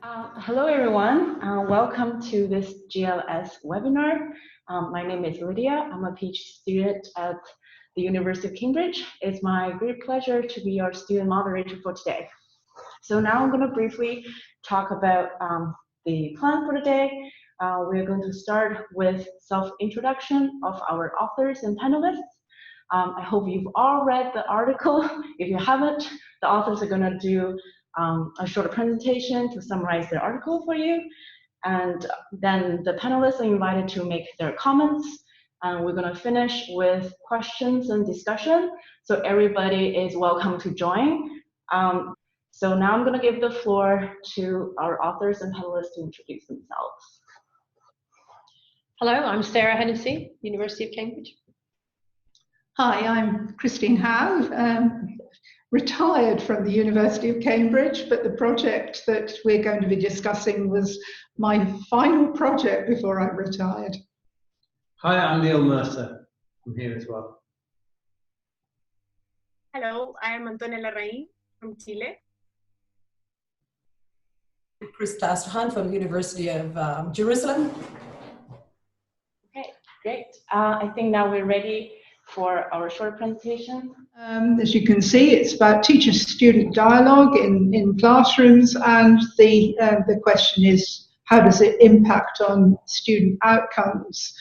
Hello everyone, welcome to this GLS webinar. My name is Lydia. I'm a PhD student at the University of Cambridge. It's my great pleasure to be your student moderator for today. So now I'm going to briefly talk about the plan for the day. We're going to start with self-introduction of our authors and panelists. I hope you've all read the article. If you haven't, the authors are going to do a short presentation to summarize their article for you. And then the panelists are invited to make their comments. And we're going to finish with questions and discussion. So everybody is welcome to join. So now I'm going to give the floor to our authors and panelists to introduce themselves. Hello, I'm Sarah Hennessy, University of Cambridge. Hi, I'm Christine Howe, retired from the University of Cambridge, but the project that we're going to be discussing was my final project before I retired. Hi, I'm Neil Mercer. I'm here as well. Hello, I am Antonia Larraín from Chile. Chris Plasterhan from the University of Jerusalem. Okay, great. I think now we're ready for our short presentation. As you can see, it's about teacher-student dialogue in classrooms, and the question is, how does it impact on student outcomes?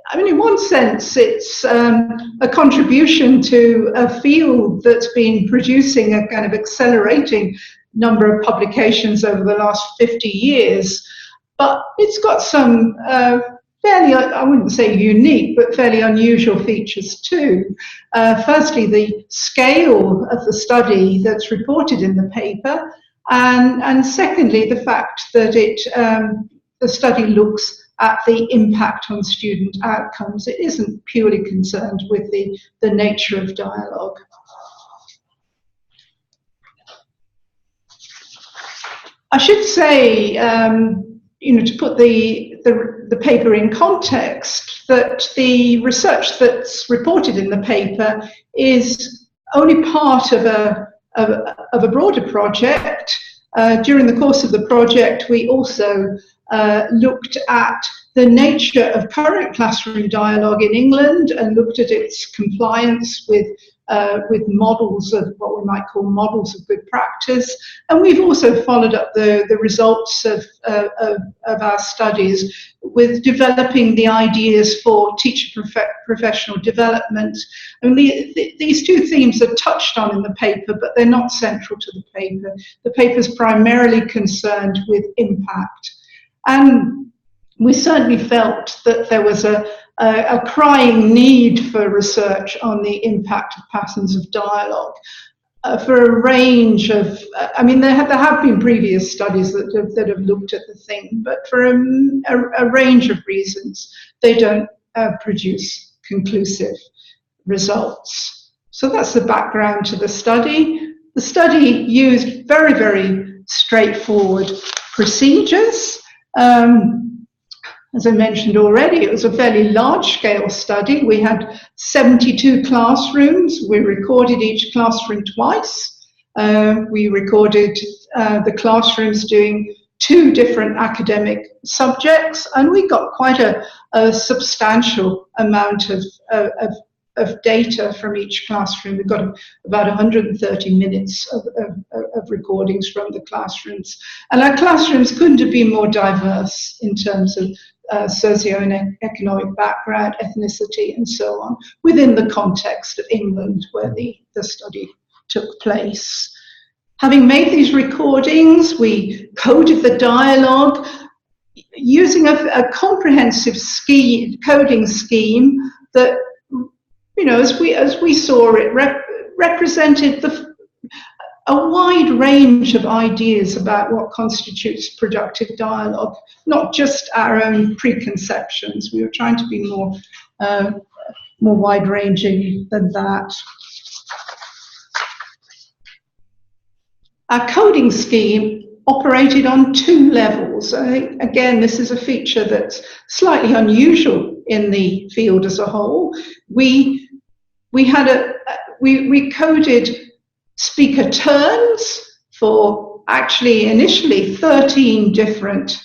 I mean, in one sense, it's a contribution to a field that's been producing a kind of accelerating number of publications over the last 50 years, but it's got some fairly, I wouldn't say unique, but fairly unusual features too. Firstly, the scale of the study that's reported in the paper, and secondly, the fact that the study looks at the impact on student outcomes. It isn't purely concerned with the nature of dialogue. I should say, to put the paper in context, that the research that's reported in the paper is only part of a broader project. During the course of the project, we also looked at the nature of current classroom dialogue in England and looked at its compliance with models of what we might call models of good practice. And we've also followed up the results of our studies with developing the ideas for teacher professional development. And these two themes are touched on in the paper, but they're not central to the paper. The paper is primarily concerned with impact. And we certainly felt that there was a crying need for research on the impact of patterns of dialogue for a range of, I mean, there have been previous studies that have looked at the thing, but for a range of reasons, they don't produce conclusive results. So that's the background to the study. The study used very, very straightforward procedures. As I mentioned already, it was a fairly large-scale study. We had 72 classrooms. We recorded each classroom twice. We recorded the classrooms doing 2 different academic subjects, and we got quite a substantial amount of data from each classroom. We got about 130 minutes of recordings from the classrooms. And our classrooms couldn't have been more diverse in terms of socio-economic background, ethnicity, and so on, within the context of England where the study took place. Having made these recordings, we coded the dialogue using a comprehensive coding scheme that, as we saw it, represented a wide range of ideas about what constitutes productive dialogue, not just our own preconceptions. We were trying to be more wide-ranging than that. Our coding scheme operated on 2 levels. I think, again, this is a feature that's slightly unusual in the field as a whole. We coded speaker turns for actually initially 13 different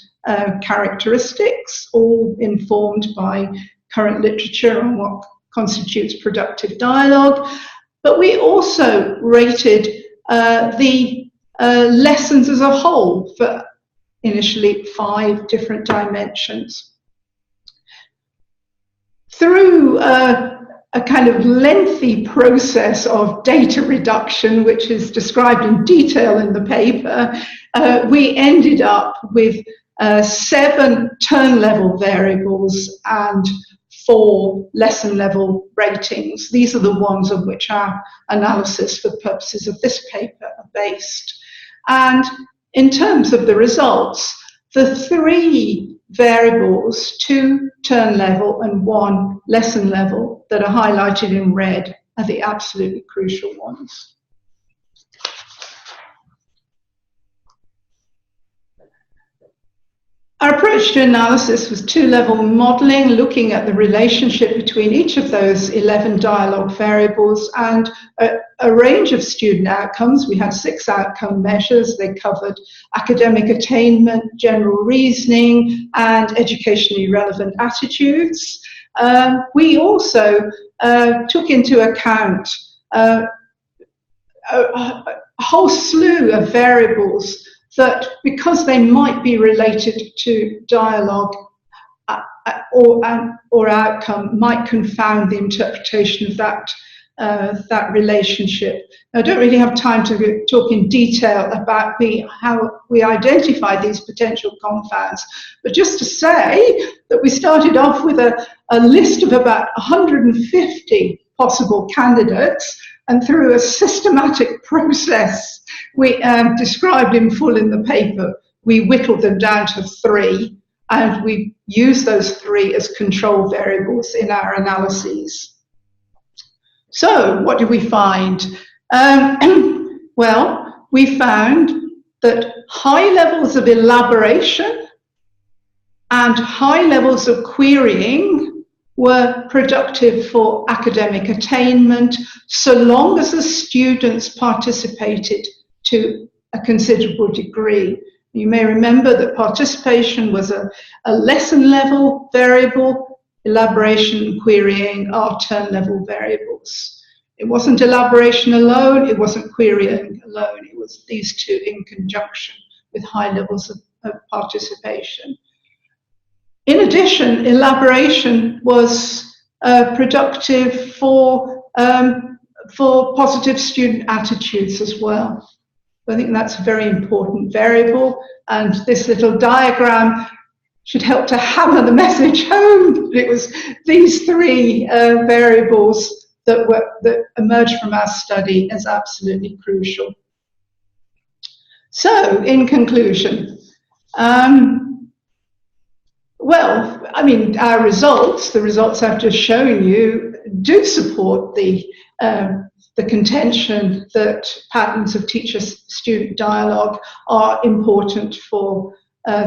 characteristics, all informed by current literature on what constitutes productive dialogue. But we also rated the lessons as a whole for initially 5 different dimensions. Through a kind of lengthy process of data reduction, which is described in detail in the paper, we ended up with 7 turn level variables and 4 lesson level ratings. These are the ones on which our analysis for purposes of this paper are based. And in terms of the results, the 3 variables, 2 turn level and 1 lesson level, that are highlighted in red are the absolutely crucial ones. Our approach to analysis was 2-level modelling, looking at the relationship between each of those 11 dialogue variables and a range of student outcomes. We had 6 outcome measures. They covered academic attainment, general reasoning, and educationally relevant attitudes. We also took into account a whole slew of variables that, because they might be related to dialogue or outcome, might confound the interpretation of that relationship. Now, I don't really have time to talk in detail about how we identified these potential confounds, but just to say that we started off with a list of about 150 possible candidates, and through a systematic process we described in full in the paper, we whittled them down to 3, and we used those 3 as control variables in our analyses. So what did we find? Well, we found that high levels of elaboration and high levels of querying were productive for academic attainment, so long as the students participated to a considerable degree. You may remember that participation was a lesson level variable. Elaboration and querying are turn level variables. It wasn't elaboration alone, it wasn't querying alone, it was these 2 in conjunction with high levels of participation. In addition, elaboration was productive for positive student attitudes as well. I think that's a very important variable, and this little diagram should help to hammer the message home. It was these 3 variables that emerged from our study as absolutely crucial. So, in conclusion, well, I mean, our results, the results I've just shown you, do support the contention that patterns of teacher-student dialogue are important for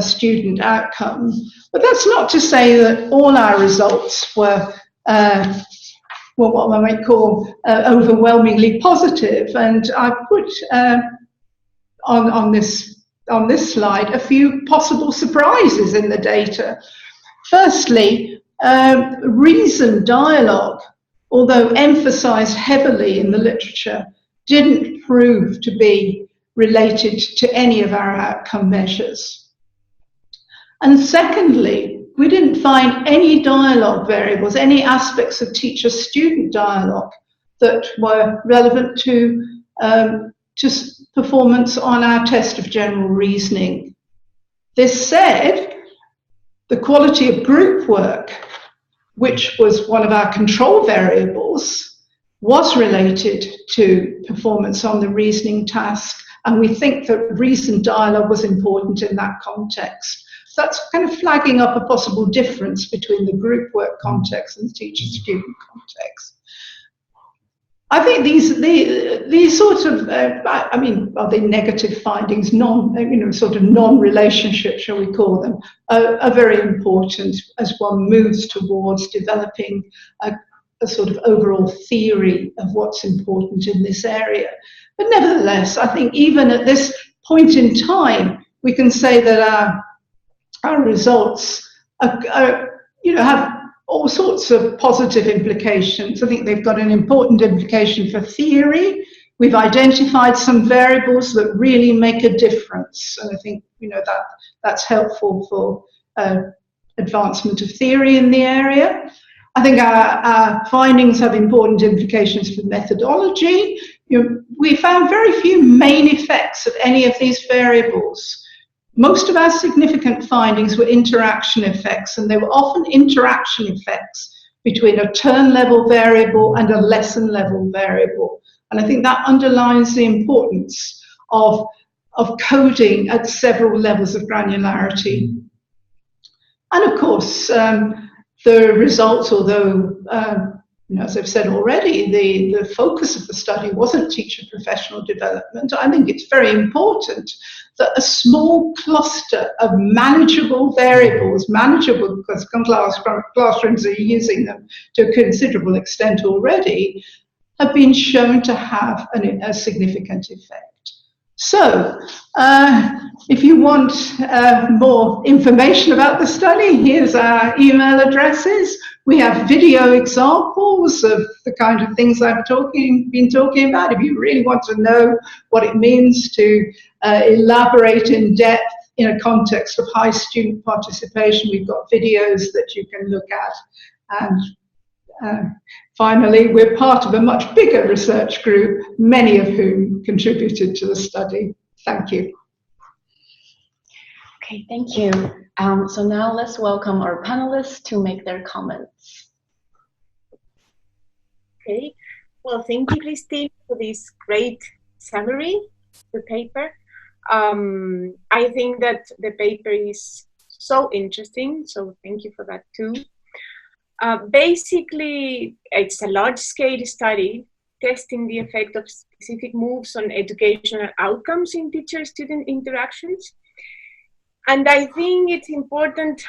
student outcome. But that's not to say that all our results were, well, what I might call overwhelmingly positive. And I put on this slide a few possible surprises in the data. Firstly, reason dialogue, although emphasized heavily in the literature, didn't prove to be related to any of our outcome measures. And secondly, we didn't find any dialogue variables, any aspects of teacher-student dialogue that were relevant to performance on our test of general reasoning. This said, the quality of group work, which was one of our control variables, was related to performance on the reasoning task, and we think that reasoned dialogue was important in that context. So that's kind of flagging up a possible difference between the group work context and the teacher-student context. I think these sorts of, I mean, are they negative findings, sort of non-relationship, shall we call them, are very important as one moves towards developing a sort of overall theory of what's important in this area. But nevertheless, I think even at this point in time, we can say that our results have all sorts of positive implications. I think they've got an important implication for theory. We've identified some variables that really make a difference, and I think that's helpful for advancement of theory in the area. I think our findings have important implications for methodology. We found very few main effects of any of these variables. Most of our significant findings were interaction effects, and they were often interaction effects between a turn level variable and a lesson level variable. And I think that underlines the importance of coding at several levels of granularity. And of course, the results, although, as I've said already, the focus of the study wasn't teacher professional development. I think it's very important that a small cluster of manageable variables, manageable because classrooms are using them to a considerable extent already, have been shown to have a significant effect. So, if you want more information about the study, here's our email addresses. We have video examples of the kind of things I've been talking about. If you really want to know what it means to elaborate in depth in a context of high student participation, we've got videos that you can look at. And finally, we're part of a much bigger research group, many of whom contributed to the study. Thank you. Okay, thank you. So now let's welcome our panelists to make their comments. Okay, well, thank you, Christine, for this great summary of the paper. I think that the paper is so interesting, so thank you for that too. Basically, it's a large-scale study testing the effect of specific moves on educational outcomes in teacher-student interactions. And I think it's important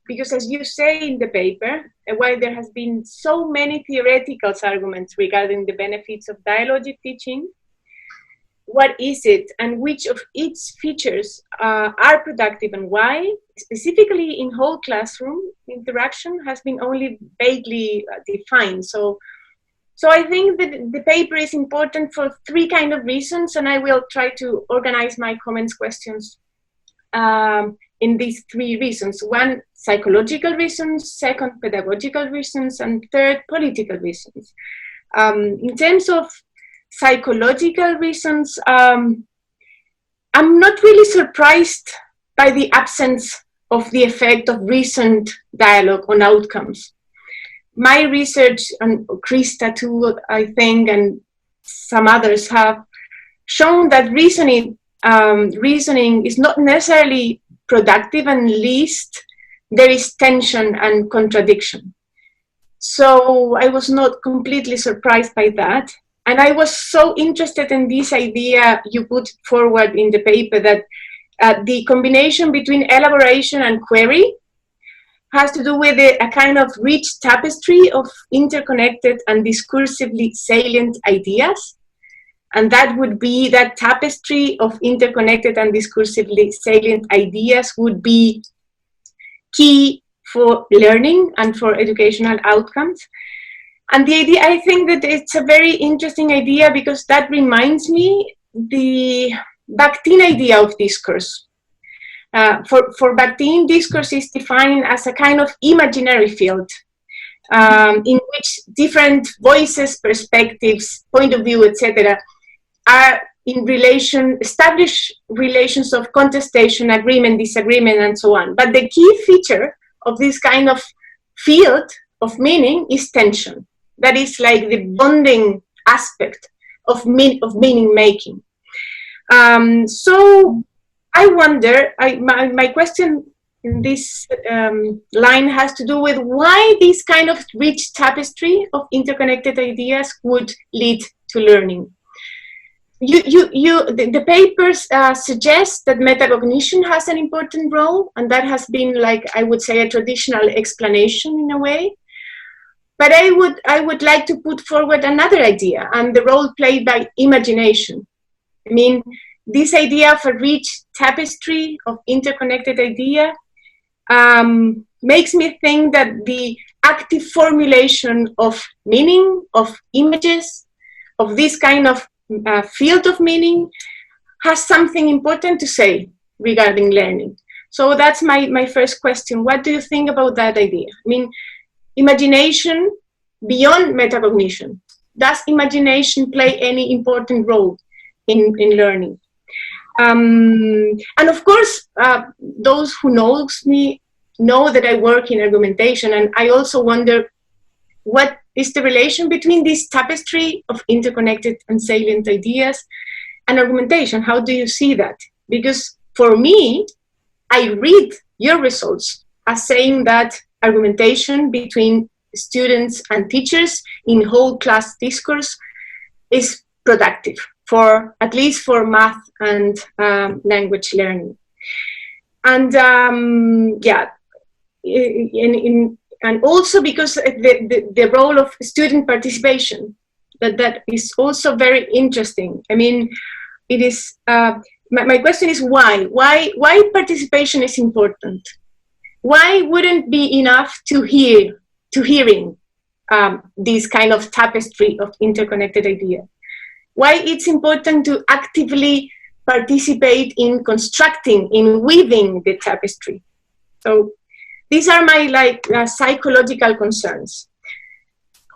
because, as you say in the paper, while there has been so many theoretical arguments regarding the benefits of dialogic teaching, what is it and which of its features are productive and why, specifically in whole classroom interaction, has been only vaguely defined. So I think that the paper is important for three kind of reasons, and I will try to organize my comments, questions in these three reasons. One, psychological reasons, second, pedagogical reasons, and third, political reasons. In terms of psychological reasons, I'm not really surprised by the absence of the effect of recent dialogue on outcomes. My research, and Krista too, I think, and some others have shown that reasoning is not necessarily productive unless there is tension and contradiction. So I was not completely surprised by that. And I was so interested in this idea you put forward in the paper that the combination between elaboration and query has to do with a kind of rich tapestry of interconnected and discursively salient ideas. And that would be that tapestry of interconnected and discursively salient ideas would be key for learning and for educational outcomes. And the idea, I think that it's a very interesting idea because that reminds me the Bakhtin idea of discourse. For Bakhtin, discourse is defined as a kind of imaginary field in which different voices, perspectives, point of view, etc., are in established relations of contestation, agreement, disagreement, and so on. But the key feature of this kind of field of meaning is tension. That is like the bonding aspect of meaning making. So I wonder, my question in this line has to do with why this kind of rich tapestry of interconnected ideas would lead to learning. The papers suggest that metacognition has an important role, and that has been, like, I would say, a traditional explanation in a way. But I would like to put forward another idea, and the role played by imagination. I mean, this idea of a rich tapestry of interconnected idea makes me think that the active formulation of meaning, of images, of this kind of field of meaning has something important to say regarding learning. So that's my first question. What do you think about that idea? I mean, imagination beyond metacognition. Does imagination play any important role in learning? And of course, those who knows me know that I work in argumentation, and I also wonder what is the relation between this tapestry of interconnected and salient ideas and argumentation. How do you see that? Because for me, I read your results as saying that argumentation between students and teachers in whole class discourse is productive, for at least for math and language learning. And and also because the role of student participation, that is also very interesting. I mean, it is, my question is why participation is important? Why wouldn't it be enough to hearing this kind of tapestry of interconnected ideas? Why it's important to actively participate in constructing, in weaving the tapestry? So these are my psychological concerns.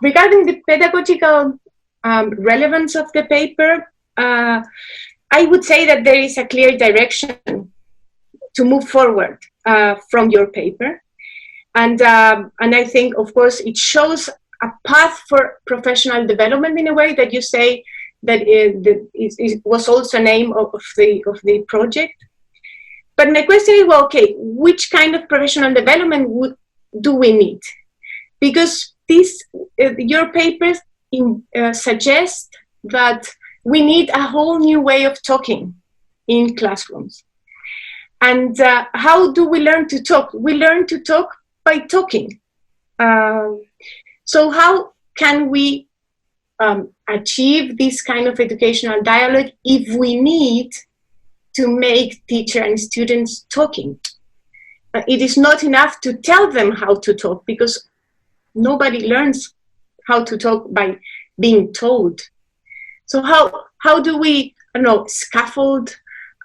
Regarding the pedagogical relevance of the paper, I would say that there is a clear direction to move forward from your paper. And I think, of course, it shows a path for professional development in a way that you say that it was also name of the project. But my question is, well, okay, which kind of professional development do we need? Because your papers suggest that we need a whole new way of talking in classrooms. And how do we learn to talk? We learn to talk by talking. So how can we achieve this kind of educational dialogue if we need to make teacher and students talking? It is not enough to tell them how to talk, because nobody learns how to talk by being told. So how do we, I don't know, scaffold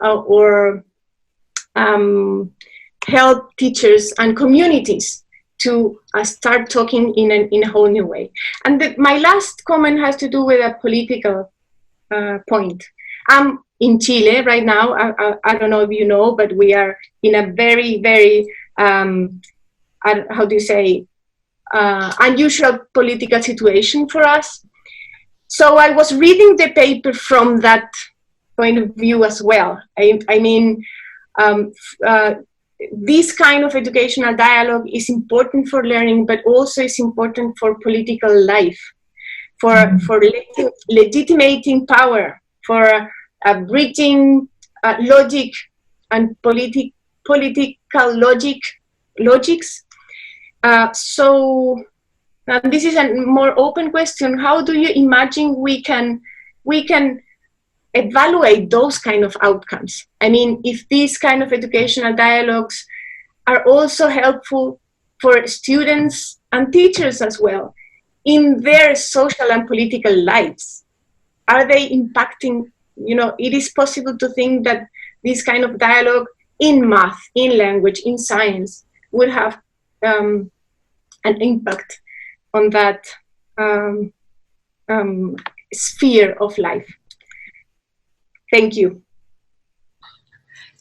or help teachers and communities to start talking in a whole new way? And my last comment has to do with a political point. I'm in Chile right now. I don't know if you know, but we are in a very, very, how do you say, unusual political situation for us. So I was reading the paper from that point of view as well. I mean, this kind of educational dialogue is important for learning, but also is important for political life, for legitimating power, for bridging logic and political logics. So this is a more open question. How do you imagine we can evaluate those kind of outcomes? I mean, if these kind of educational dialogues are also helpful for students and teachers as well in their social and political lives, are they impacting? You know, it is possible to think that this kind of dialogue in math, in language, in science would have an impact on that sphere of life. Thank you.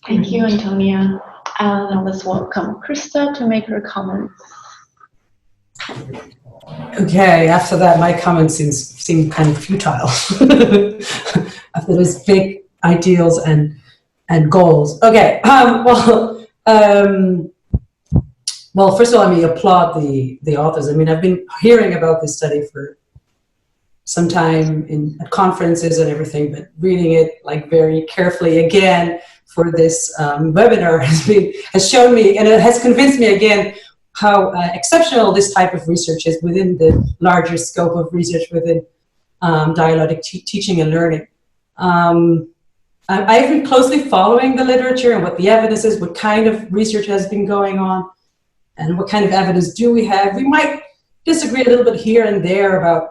Thank you, Antonia. Now let's welcome Krista to make her comments. Okay, after that, my comments seem kind of futile. After those big ideals and goals. Okay, well, first of all, let me applaud the authors. I mean, I've been hearing about this study for some time at conferences and everything, but reading it like very carefully again for this webinar has shown me, and it has convinced me again how exceptional this type of research is within the larger scope of research within dialogic teaching and learning. I've been closely following the literature and what the evidence is, what kind of research has been going on, and what kind of evidence do we have. We might disagree a little bit here and there about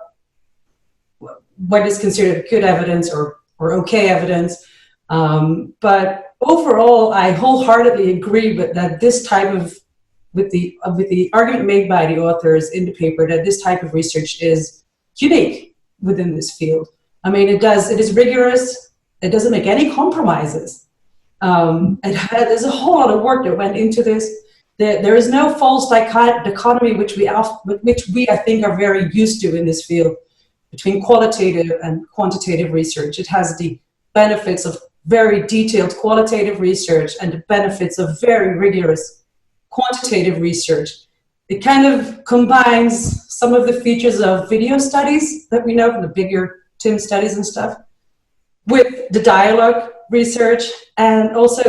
what is considered good evidence or okay evidence. But overall, I wholeheartedly agree with that this type of, with the argument made by the authors in the paper, that this type of research is unique within this field. I mean, it is rigorous. It doesn't make any compromises. There's a whole lot of work that went into this. There is no false dichotomy, which we I think are very used to in this field, between qualitative and quantitative research. It has the benefits of very detailed qualitative research and the benefits of very rigorous quantitative research. It kind of combines some of the features of video studies that we know from the bigger TIM studies and stuff with the dialogue research, and also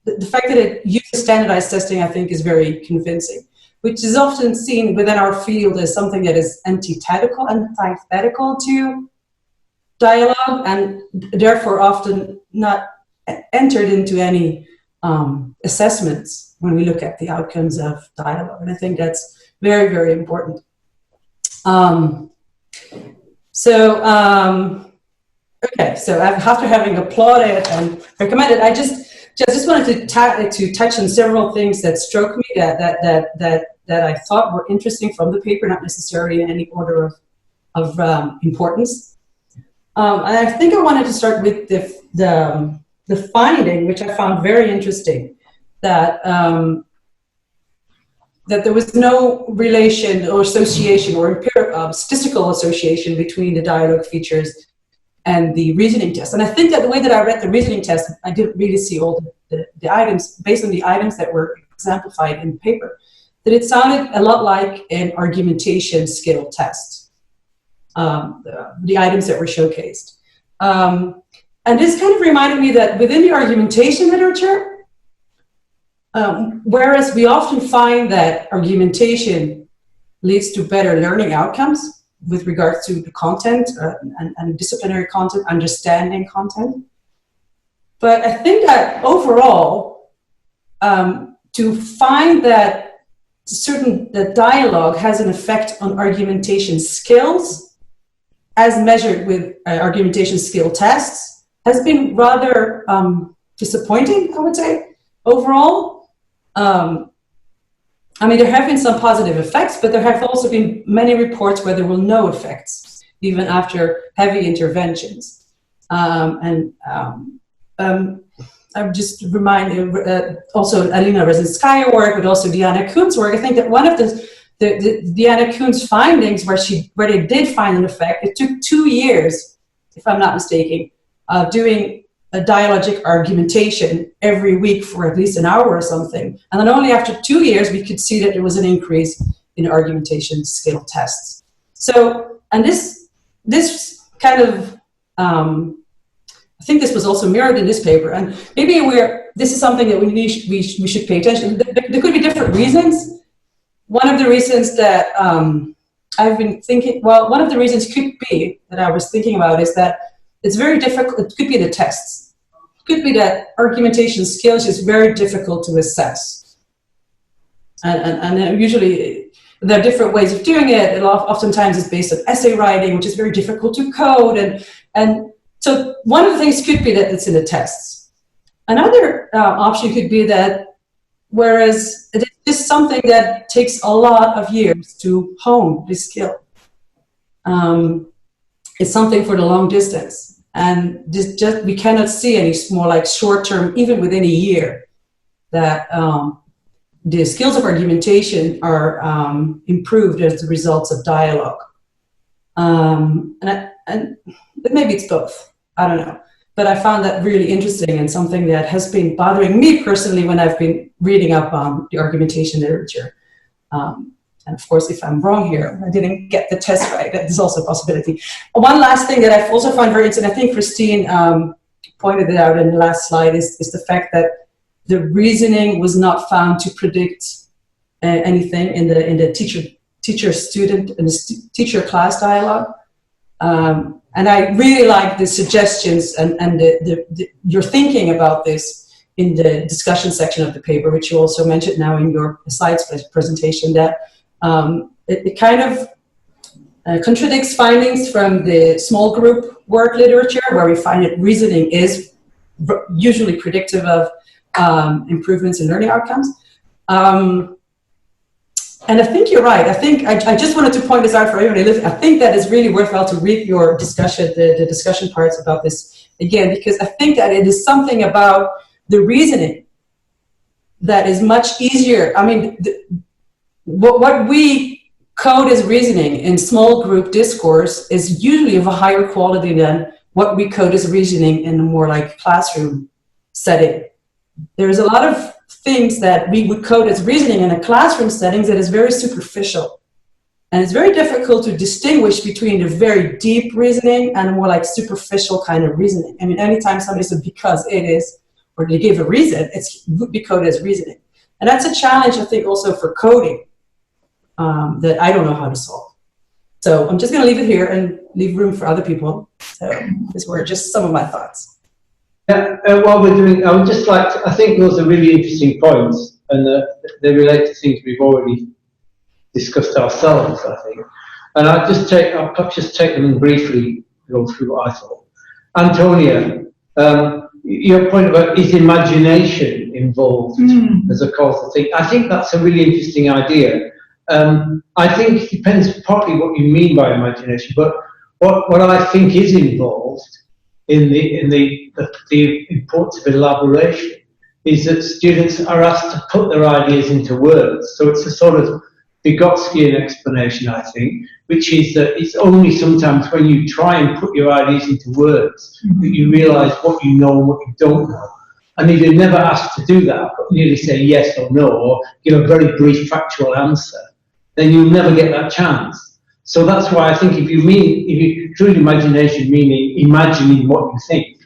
the fact that it uses standardized testing, I think, is very convincing, which is often seen within our field as something that is antithetical to dialogue, and therefore often not entered into any assessments when we look at the outcomes of dialogue. And I think that's very, very important. Okay, so after having applauded and recommended, I just wanted to touch on several things that struck me that I thought were interesting from the paper, not necessarily in any order of importance. And I think I wanted to start with the finding, which I found very interesting, that there was no relation or association or statistical association between the dialogue features and the reasoning test. And I think that the way that I read the reasoning test, I didn't really see all the items, based on the items that were exemplified in the paper, that it sounded a lot like an argumentation skill test, the items that were showcased. And this kind of reminded me that within the argumentation literature, whereas we often find that argumentation leads to better learning outcomes with regards to the content and disciplinary content, understanding content. But I think that overall, to find that that dialogue has an effect on argumentation skills, as measured with argumentation skill tests, has been rather disappointing, I would say, overall. I mean, there have been some positive effects, but there have also been many reports where there were no effects, even after heavy interventions. I'm just reminded also Alina Rezinskaya work, but also Diana Kuhn's work. I think that one of the Diana Kuhn's findings where they did find an effect, it took 2 years, if I'm not mistaken, of doing a dialogic argumentation every week for at least an hour or something. And then only after 2 years, we could see that there was an increase in argumentation skill tests. So, and this kind of, I think this was also mirrored in this paper. And maybe this is something that we should pay attention to. There could be different reasons. One of the reasons that I've been thinking, well, one of the reasons could be that I was thinking about is that it's very difficult. It could be the tests. It could be that argumentation skills is very difficult to assess. And usually there are different ways of doing it. Oftentimes it's based on essay writing, which is very difficult to code. And so one of the things could be that it's in the tests. Another option could be that whereas it is something that takes a lot of years to hone this skill, it's something for the long distance. And we cannot see any more like short term, even within a year, that the skills of argumentation are improved as the results of dialogue. And maybe it's both, I don't know. But I found that really interesting and something that has been bothering me personally when I've been reading up on the argumentation literature. And of course, if I'm wrong here, I didn't get the test right, that is also a possibility. One last thing that I've also found very interesting, I think Christine pointed it out in the last slide, is the fact that the reasoning was not found to predict anything in the teacher-student and the teacher-class dialogue. And I really like the suggestions and your thinking about this in the discussion section of the paper, which you also mentioned now in your slides presentation, that it kind of contradicts findings from the small group work literature, where we find that reasoning is usually predictive of improvements in learning outcomes. And I think you're right. I think I just wanted to point this out for everybody listening. I think that it's really worthwhile to read your discussion, the discussion parts about this again, because I think that it is something about the reasoning that is much easier. I mean, what we code as reasoning in small group discourse is usually of a higher quality than what we code as reasoning in a more like classroom setting. There's a lot of things that we would code as reasoning in a classroom settings that is very superficial. And it's very difficult to distinguish between the very deep reasoning and a more like superficial kind of reasoning. I mean, anytime somebody says because it is, or they give a reason, it would be coded as reasoning. And that's a challenge, I think, also for coding that I don't know how to solve. So I'm just going to leave it here and leave room for other people. So these were just some of my thoughts. Yeah, while we're doing, I would just like to, I think those are really interesting points, and they relate to things we've already discussed ourselves, I think. And I'll just take them and briefly go through what I thought. Antonia, your point about is imagination involved as a causal thing? I think that's a really interesting idea. I think it depends partly what you mean by imagination, but what I think is involved in the importance of elaboration is that students are asked to put their ideas into words. So it's a sort of Vygotskian explanation, I think, which is that it's only sometimes when you try and put your ideas into words that you realise what you know and what you don't know. And if you're never asked to do that, but merely say yes or no, or give a very brief factual answer, then you'll never get that chance. So that's why I think if you truly imagination meaning imagining what you think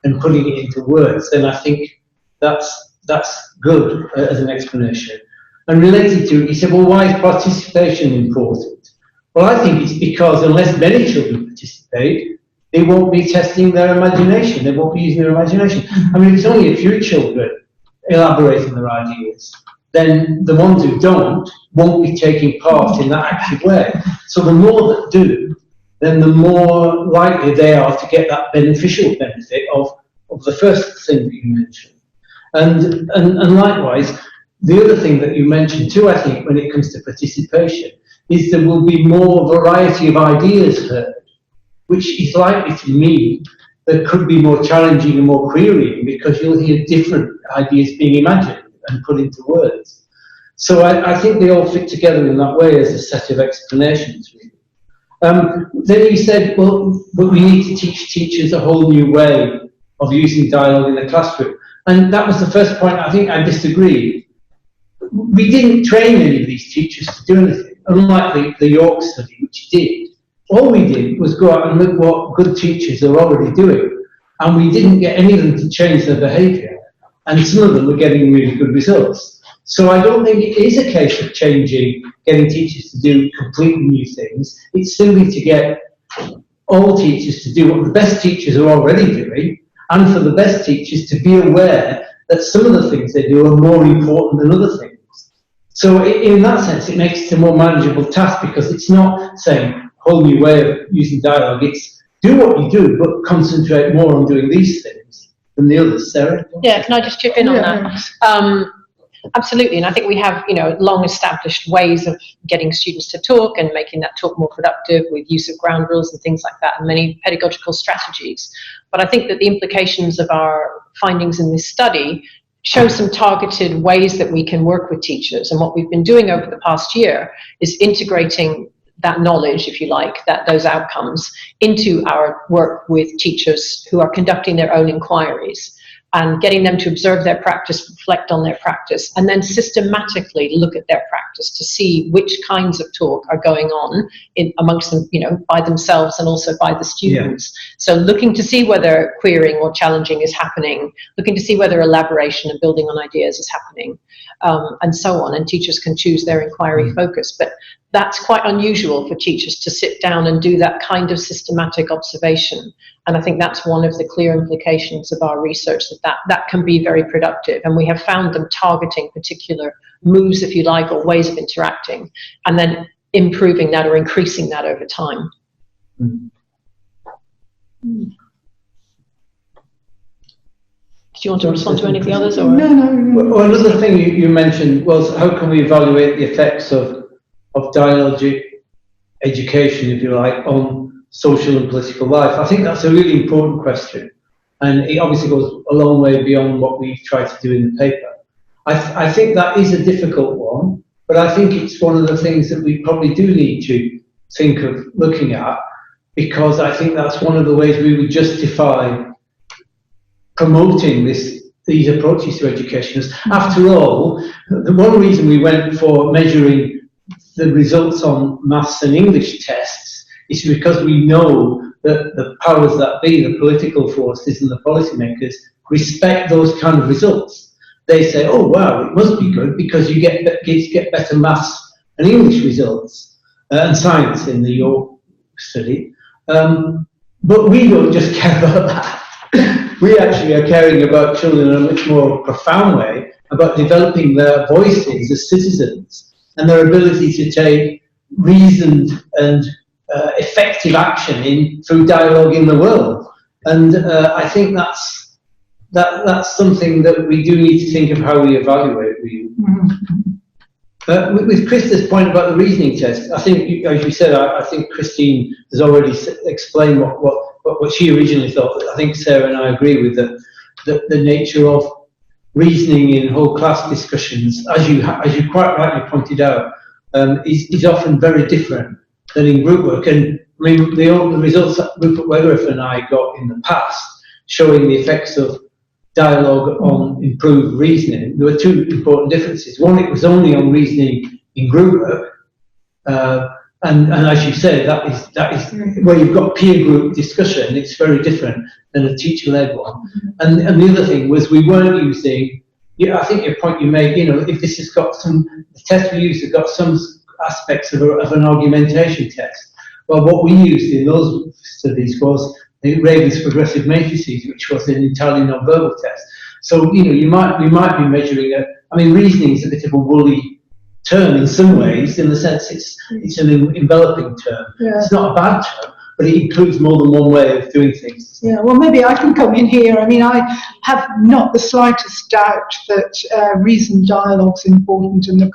and putting it into words, then I think that's good as an explanation. And related to it, you said, well, why is participation important? Well, I think it's because unless many children participate, they won't be testing their imagination. They won't be using their imagination. I mean, if it's only a few children elaborating their ideas, then the ones who won't be taking part in that active way. So the more that do, then the more likely they are to get that beneficial benefit of the first thing that you mentioned. And likewise, the other thing that you mentioned too, I think, when it comes to participation, is there will be more variety of ideas heard, which is likely to mean that could be more challenging and more querying because you'll hear different ideas being imagined and put into words. So I think they all fit together in that way as a set of explanations, really. Then you said, well, but we need to teach teachers a whole new way of using dialogue in the classroom. And that was the first point. I think I disagreed. We didn't train any of these teachers to do anything, unlike the York study, which did. All we did was go out and look what good teachers are already doing. And we didn't get any of them to change their behaviour. And some of them were getting really good results. So I don't think it is a case of getting teachers to do completely new things. It's simply to get all teachers to do what the best teachers are already doing, and for the best teachers to be aware that some of the things they do are more important than other things. So in that sense, it makes it a more manageable task because it's not saying a whole new way of using dialogue. It's do what you do, but concentrate more on doing these things than the others. Sarah? Yeah, can I just chip in on that? Absolutely, and I think we have, long established ways of getting students to talk and making that talk more productive with use of ground rules and things like that, and many pedagogical strategies. But I think that the implications of our findings in this study show some targeted ways that we can work with teachers. And what we've been doing over the past year is integrating that knowledge, if you like, those outcomes into our work with teachers who are conducting their own inquiries, and getting them to observe their practice, reflect on their practice, and then systematically look at their practice to see which kinds of talk are going on amongst them, by themselves and also by the students. Yeah. So looking to see whether querying or challenging is happening, looking to see whether elaboration and building on ideas is happening, and so on. And teachers can choose their inquiry focus. But that's quite unusual for teachers to sit down and do that kind of systematic observation. And I think that's one of the clear implications of our research, that can be very productive. And we have found them targeting particular moves, if you like, or ways of interacting, and then improving that or increasing that over time. Mm. Do you want to respond to any of the others? Or? No. Well, another thing you mentioned was how can we evaluate the effects of dialogic education, if you like, on social and political life? I think that's a really important question, and it obviously goes a long way beyond what we try to do in the paper. I think that is a difficult one, but I think it's one of the things that we probably do need to think of looking at, because I think that's one of the ways we would justify promoting these approaches to education. After all, the one reason we went for measuring the results on maths and English tests is because we know that the powers that be, the political forces and the policymakers, respect those kind of results. They say, oh wow, it must be good because kids get better maths and English results and science in the York study. But we don't just care about that. We actually are caring about children in a much more profound way, about developing their voices as citizens and their ability to take reasoned and effective action through dialogue in the world. And I think that's something that we do need to think of how we evaluate. With Krista's point about the reasoning test, I think, as you said, I think Christine has already explained what she originally thought. I think Sarah and I agree with the nature of reasoning in whole class discussions, as you quite rightly pointed out, is often very different than in group work. And I mean, the results that Rupert Wegeroff and I got in the past, showing the effects of dialogue on improved reasoning, there were two important differences. One, it was only on reasoning in group work, and as you say, that is where you've got peer group discussion. It's very different than a teacher-led one. And the other thing was we weren't using. I think your point you made. If this has got the test we used has got some aspects of an argumentation test. Well, what we used in those studies was the Raven's progressive matrices, which was an entirely non-verbal test. So we might be measuring reasoning is a bit of a woolly term in some ways, in the sense it's an enveloping term. Yeah. It's not a bad term, but it includes more than one way of doing things. Yeah, well, maybe I can come in here. I mean, I have not the slightest doubt that reasoned dialogue's important in the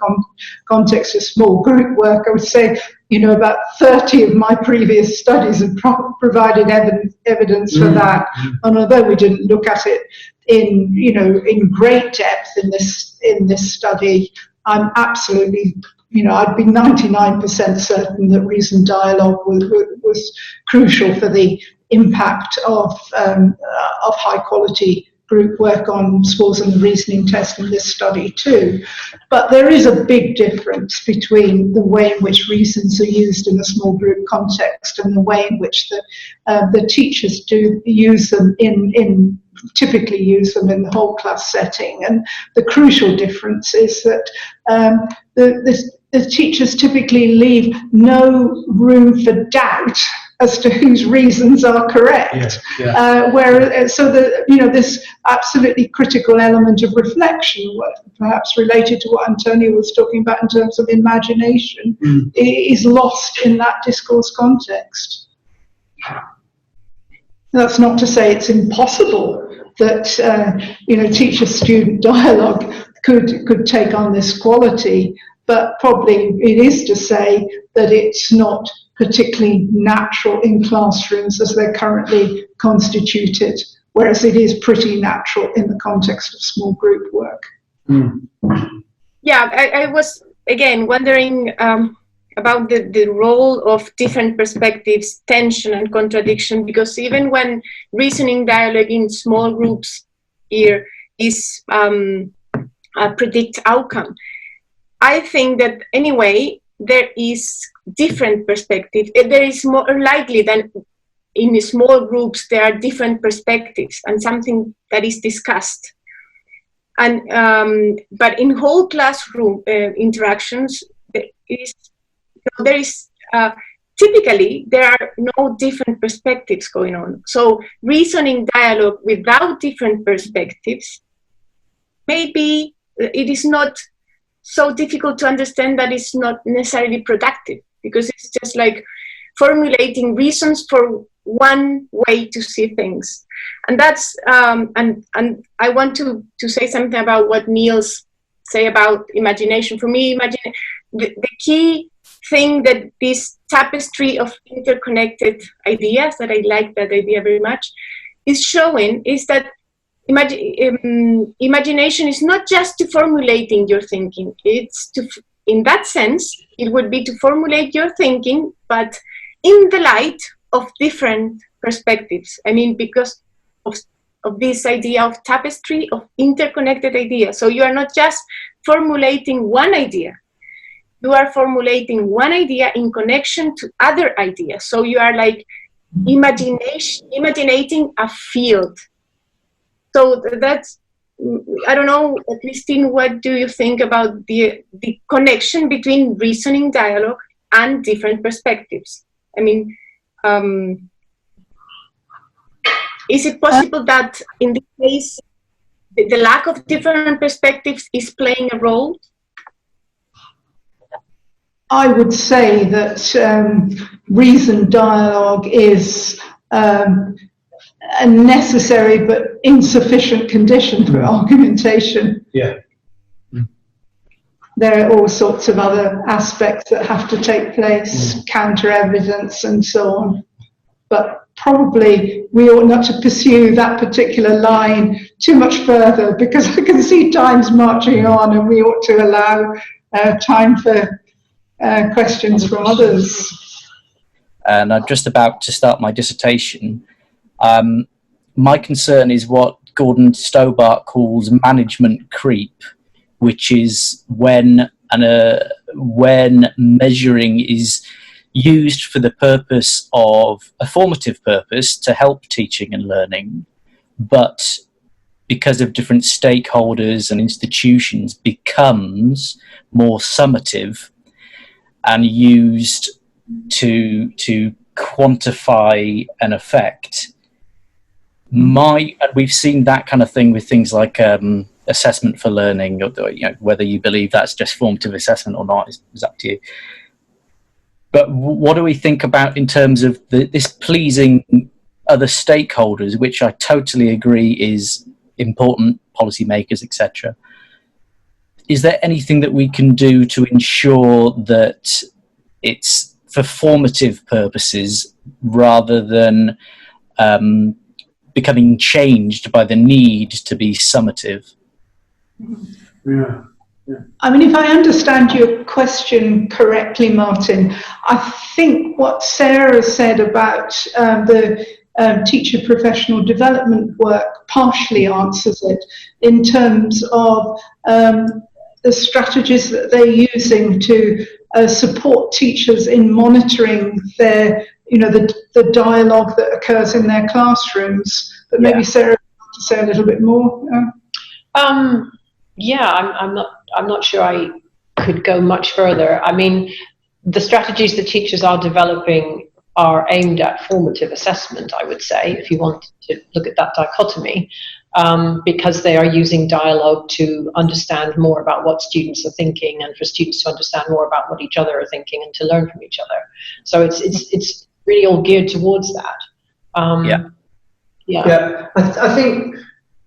context of small group work. I would say, about 30 of my previous studies have provided evidence for that. And although we didn't look at it in great depth in this study, I'm absolutely, I'd be 99% certain that reasoned dialogue was crucial for the impact of high quality group work on scores and the reasoning test in this study too. But there is a big difference between the way in which reasons are used in a small group context and the way in which the teachers do use them typically use them in the whole class setting. And the crucial difference is that the teachers typically leave no room for doubt as to whose reasons are correct. This absolutely critical element of reflection, perhaps related to what Antonio was talking about in terms of imagination, is lost in that discourse context. That's not to say it's impossible that teacher-student dialogue could take on this quality, but probably it is to say that it's not particularly natural in classrooms as they're currently constituted, whereas it is pretty natural in the context of small group work. Yeah, I was again wondering about the role of different perspectives, tension and contradiction, because even when reasoning dialogue in small groups here is predict outcome, I think that anyway there is different perspective. There is more likely than in small groups there are different perspectives and something that is discussed. And but in whole classroom interactions, there is there is typically there are no different perspectives going on. So reasoning dialogue without different perspectives, maybe it is not so difficult to understand that it's not necessarily productive, because it's just like formulating reasons for one way to see things. And that's and I want to say something about what Niels say about imagination. For me, the key thing that this tapestry of interconnected ideas, that I like that idea very much, is showing is that imagination is not just to formulating your thinking. It's to, in that sense, it would be to formulate your thinking, but in the light of different perspectives. I mean, because of this idea of tapestry of interconnected ideas. So you are not just formulating one idea. You are formulating one idea in connection to other ideas. So you are like imagining a field. So that's, I don't know, Christine, what do you think about the connection between reasoning dialogue and different perspectives? I mean, is it possible that in this case, the lack of different perspectives is playing a role? I would say that reason dialogue is a necessary but insufficient condition for argumentation. Yeah. There are all sorts of other aspects that have to take place, counter evidence and so on. But probably we ought not to pursue that particular line too much further, because I can see time's marching on and we ought to allow time for questions from others. And I'm just about to start my dissertation. My concern is what Gordon Stobart calls management creep, which is when measuring is used for the purpose of a formative purpose to help teaching and learning, but because of different stakeholders and institutions becomes more summative and used to quantify an effect. We've seen that kind of thing with things like assessment for learning, or whether you believe that's just formative assessment or not is up to you. But what do we think about in terms of this pleasing other stakeholders, which I totally agree is important, policymakers, etc. Is there anything that we can do to ensure that it's for formative purposes rather than becoming changed by the need to be summative? Yeah. I mean, if I understand your question correctly, Martin, I think what Sarah said about the teacher professional development work partially answers it in terms of the strategies that they're using to support teachers in monitoring their, the dialogue that occurs in their classrooms. But maybe Sarah would like to say a little bit more. I'm not sure I could go much further. I mean, the strategies that teachers are developing are aimed at formative assessment, I would say, if you want to look at that dichotomy, because they are using dialogue to understand more about what students are thinking and for students to understand more about what each other are thinking and to learn from each other. So it's really all geared towards that. I think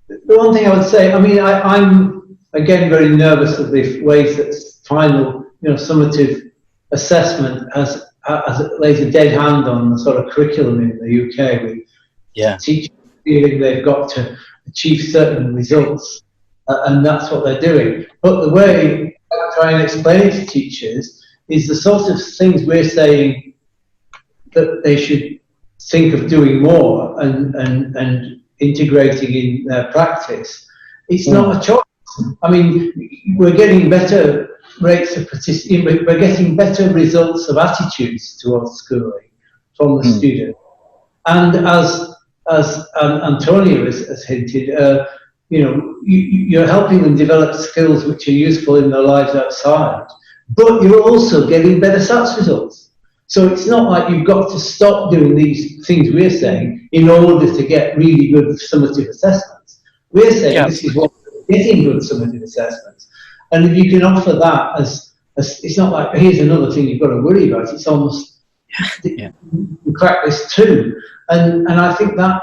the one thing I would say, I mean, I'm again very nervous of the ways that final, summative assessment has lays a dead hand on the sort of curriculum in the UK, with teachers feeling they've got to achieve certain results, and that's what they're doing. But the way I try and explain it to teachers is the sort of things we're saying that they should think of doing more and integrating in their practice. It's not a choice. I mean, we're getting better rates of participation, we're getting better results of attitudes towards schooling from the student. And as Antonio has hinted, you're helping them develop skills which are useful in their lives outside. but you're also getting better SATs results. So it's not like you've got to stop doing these things we're saying in order to get really good summative assessments. We're saying this is what getting good summative assessments. And if you can offer that as it's not like, here's another thing you've got to worry about, it's almost, you crack this too. And I think that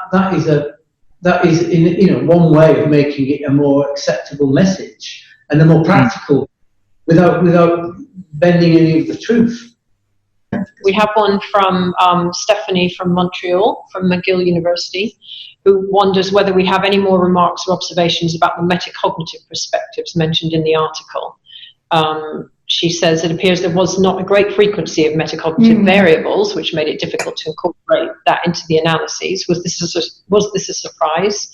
is in one way of making it a more acceptable message and a more practical, without bending any of the truth. We have one from Stephanie from Montreal, from McGill University, who wonders whether we have any more remarks or observations about the metacognitive perspectives mentioned in the article. She says it appears there was not a great frequency of metacognitive variables, which made it difficult to incorporate that into the analyses. Was this a surprise?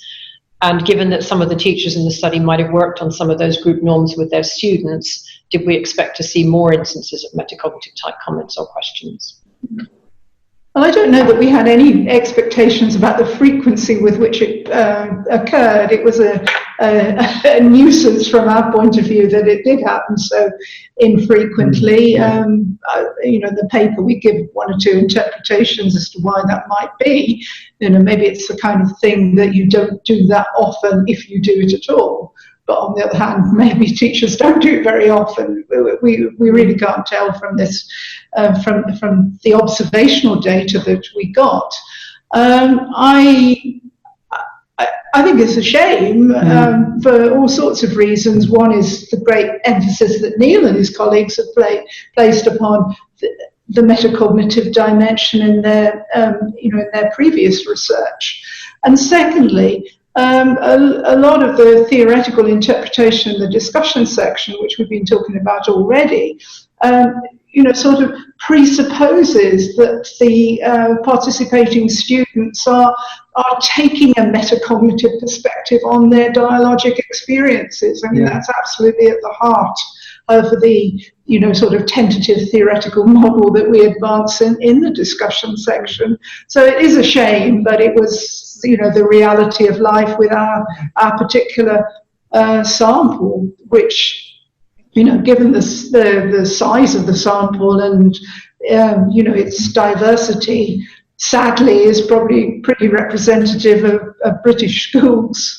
And given that some of the teachers in the study might have worked on some of those group norms with their students, did we expect to see more instances of metacognitive type comments or questions? Well, I don't know that we had any expectations about the frequency with which it occurred. It was a nuisance from our point of view that it did happen so infrequently. The paper, we give one or two interpretations as to why that might be. Maybe it's the kind of thing that you don't do that often if you do it at all. But on the other hand, maybe teachers don't do it very often. We really can't tell from this, from the observational data that we got. I think it's a shame for all sorts of reasons. One is the great emphasis that Neil and his colleagues have placed upon the metacognitive dimension in their, in their previous research, and secondly, a lot of the theoretical interpretation in the discussion section, which we've been talking about already, sort of presupposes that the participating students are taking a metacognitive perspective on their dialogic experiences. I mean, that's absolutely at the heart of the sort of tentative theoretical model that we advance in the discussion section. So it is a shame, but it was the reality of life with our particular sample, which given the size of the sample and its diversity, sadly is probably pretty representative of British schools.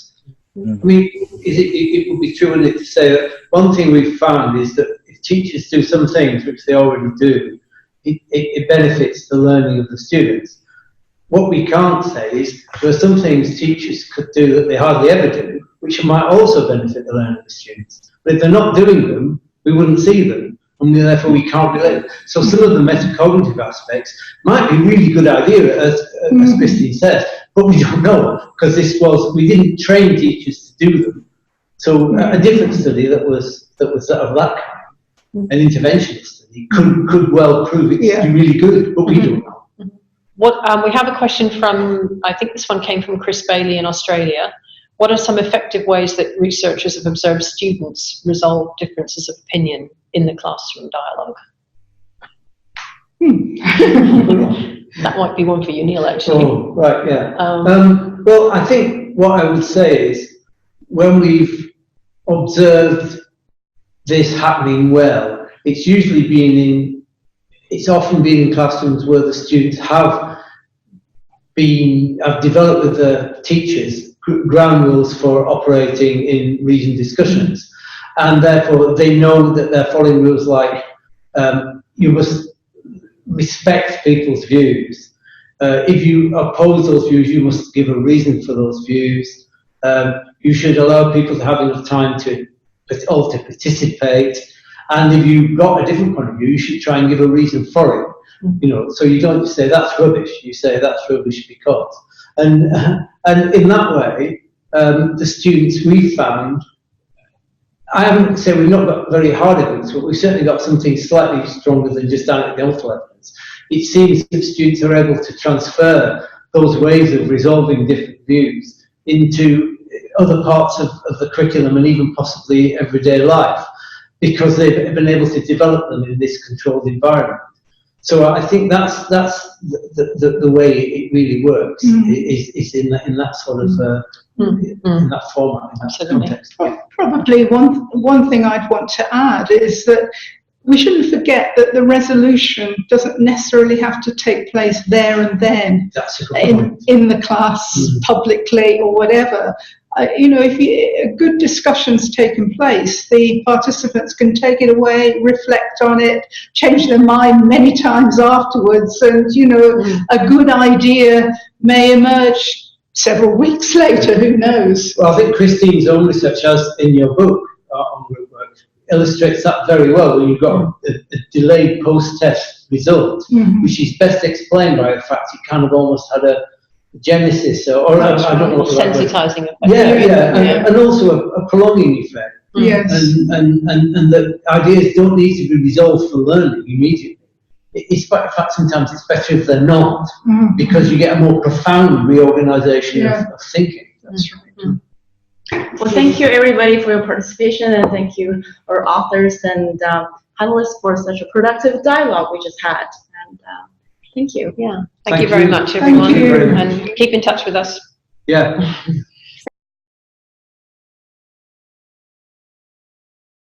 It would be true, wouldn't it, to say that one thing we've found is that if teachers do some things which they already do, it benefits the learning of the students. What we can't say is there are some things teachers could do that they hardly ever do, which might also benefit the learning of the students. But if they're not doing them, we wouldn't see them, and therefore we can't relate. So some of the metacognitive aspects might be a really good idea, as Christine says, but we don't know, because we didn't train teachers to do them. So a different study that was of that kind, an interventionist study, could well prove it's really good, but we don't know. We have a question from, I think this one came from Chris Bailey in Australia. What are some effective ways that researchers have observed students resolve differences of opinion in the classroom dialogue? That might be one for you, Neil, actually. Oh, right, yeah. Well, I think what I would say is when we've observed this happening well, it's often been in classrooms where the students have developed with the teachers ground rules for operating in reasoned discussions, and therefore they know that they're following rules like you must respect people's views. If you oppose those views, you must give a reason for those views. You should allow people to have enough time to participate. And if you've got a different point of view, you should try and give a reason for it. So you don't say that's rubbish. You say that's rubbish because. And in that way, the students we found, I haven't said we've not got very hard evidence, but we've certainly got something slightly stronger than just anecdotal evidence. It seems that students are able to transfer those ways of resolving different views into other parts of the curriculum and even possibly everyday life, because they've been able to develop them in this controlled environment. So I think that's the way it really works, is in that sort of in that format, in that context. Probably one thing I'd want to add is that we shouldn't forget that the resolution doesn't necessarily have to take place there and then That's a good point. in the class, publicly or whatever. If a good discussion's taken place, the participants can take it away, reflect on it, change their mind many times afterwards, and a good idea may emerge several weeks later. Who knows? Well, I think Christine's own research, as in your book on group work, illustrates that very well. When you've got a delayed post-test result, which is best explained by the fact it kind of almost had a genesis, or I don't know what the right word. Sensitizing effect. Yeah, and also a prolonging effect. Yes. And the ideas don't need to be resolved for learning immediately. In fact, sometimes it's better if they're not, because you get a more profound reorganization of thinking. That's right. Well, thank you everybody for your participation, and thank you our authors and panelists for such a productive dialogue we just had. And thank you. Yeah. Thank you very much, Thank everyone. you. And keep in touch with us. Yeah.